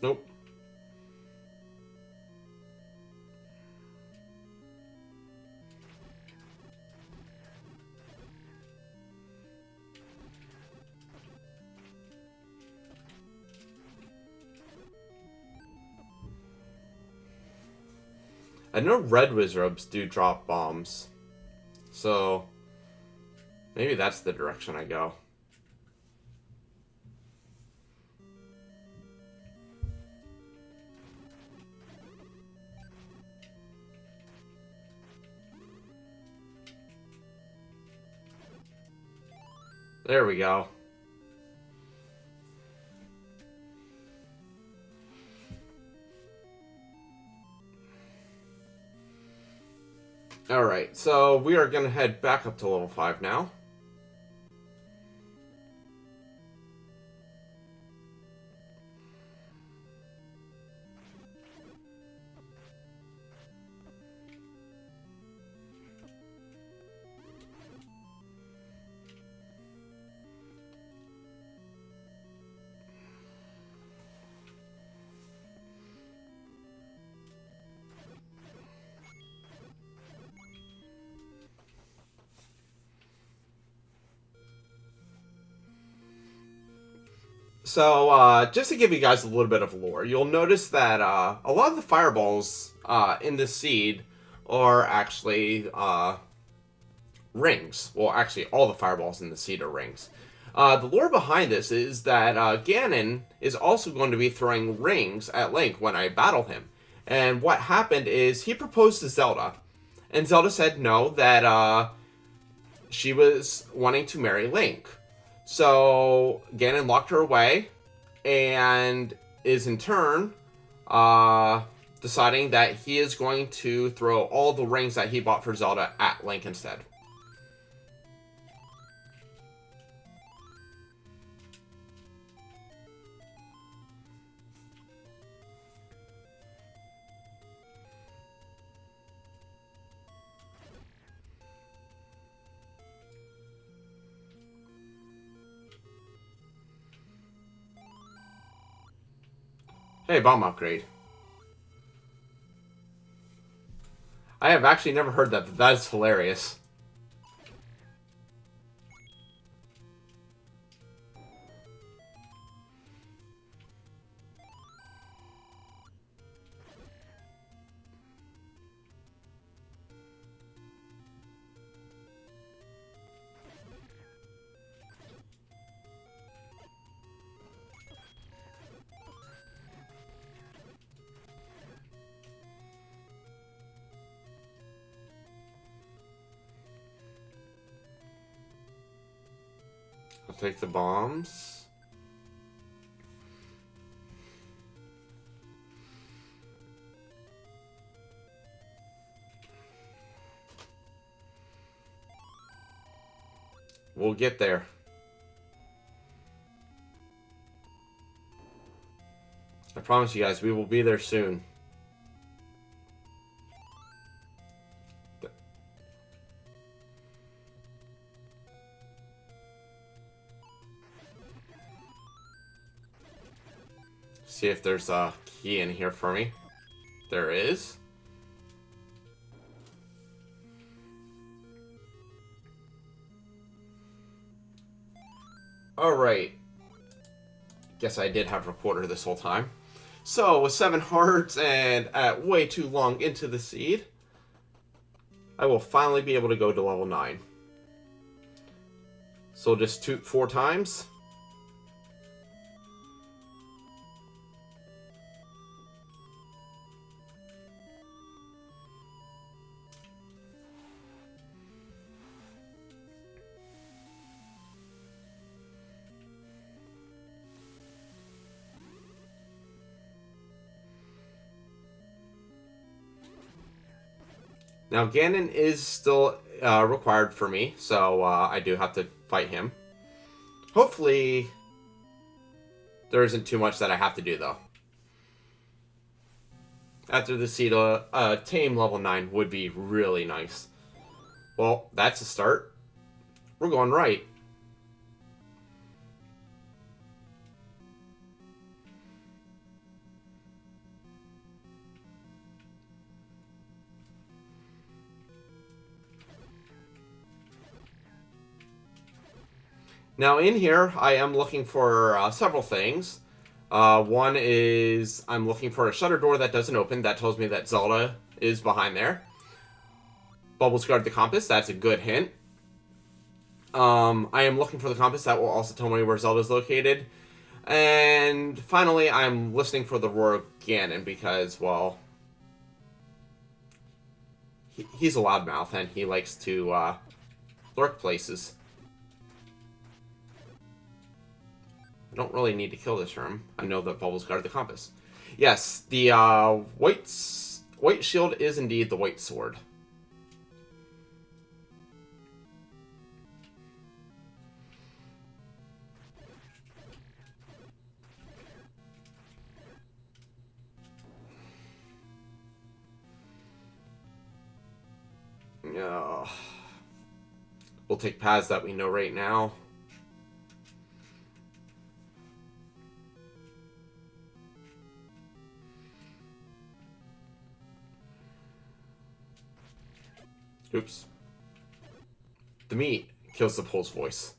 Nope. I know red Wizrobes do drop bombs. So maybe that's the direction I go. There we go. Alright, so we are going to head back up to level 5 now. So, just to give you guys a little bit of lore, you'll notice that a lot of the fireballs in the seed are actually rings. Well, actually, all the fireballs in the seed are rings. The lore behind this is that Ganon is also going to be throwing rings at Link when I battle him. And what happened is he proposed to Zelda. And Zelda said no, that she was wanting to marry Link. So Ganon locked her away, and is in turn deciding that he is going to throw all the rings that he bought for Zelda at Link instead. Hey, bomb upgrade. I have actually never heard that, but that is hilarious. I'll take the bombs. We'll get there. I promise you guys, we will be there soon. See if there's a key in here for me. There is. Alright. Guess I did have a recorder this whole time. So, with 7 hearts and at way too long into the seed, I will finally be able to go to level 9. So just toot 4 times. Now, Ganon is still required for me, so I do have to fight him. Hopefully, there isn't too much that I have to do, though. After the seed, tame level 9 would be really nice. Well, that's a start. We're going right. Now in here, I am looking for several things. One is I'm looking for a shutter door that doesn't open. That tells me that Zelda is behind there. Bubbles guard the compass. That's a good hint. I am looking for the compass. That will also tell me where Zelda is located. And finally, I'm listening for the roar of Ganon because, well, he's a loudmouth and he likes to lurk places. I don't really need to kill this room. I know that Bubbles guard the compass. Yes, the white shield is indeed the white sword. We'll take paths that we know right now. Oops. The meat kills the Pole's voice.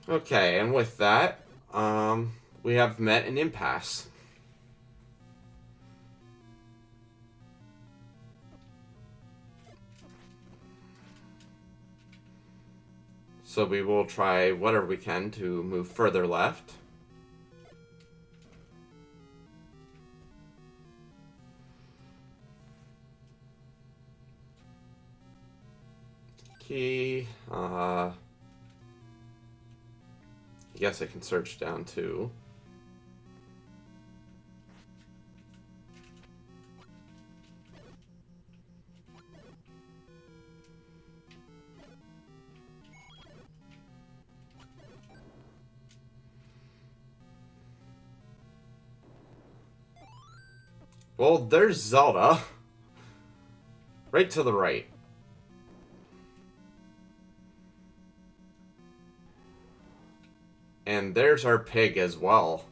Okay, and with that, we have met an impasse. So we will try whatever we can to move further left. Key. I guess I can search down too. Well, there's Zelda. Right to the right. And there's our pig as well.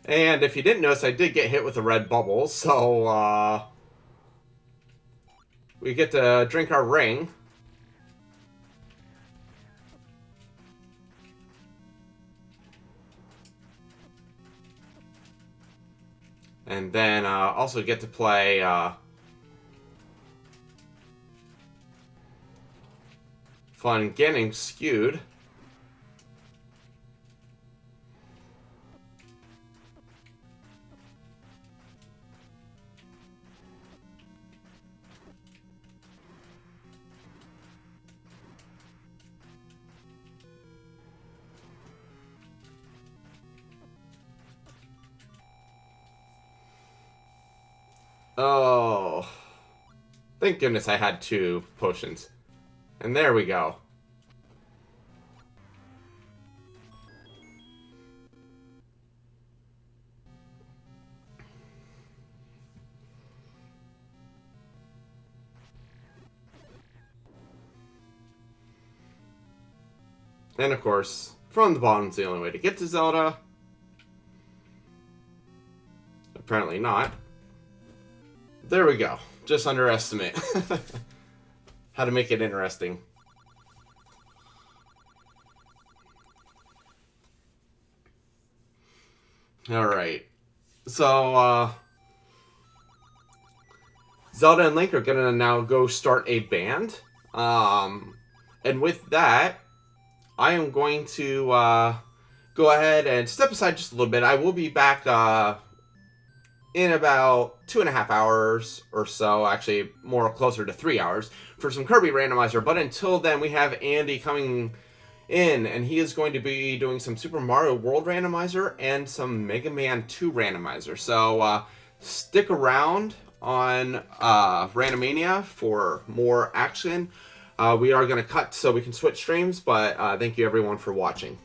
And if you didn't notice, I did get hit with a red bubble, so we get to drink our ring. And then also get to play fun getting skewed. Oh, thank goodness I had 2 potions. And there we go. And of course, from the bottom is the only way to get to Zelda. Apparently not. There we go. Just underestimate. How to make it interesting. Alright. So, Zelda and Link are gonna now go start a band. And with that, I am going to go ahead and step aside just a little bit. I will be back in about 2.5 hours or so, actually more closer to 3 hours, for some Kirby Randomizer. But until then, we have Andy coming in, and he is going to be doing some Super Mario World Randomizer and some Mega Man 2 Randomizer. So stick around on Randomania for more action. We are going to cut so we can switch streams, but thank you everyone for watching.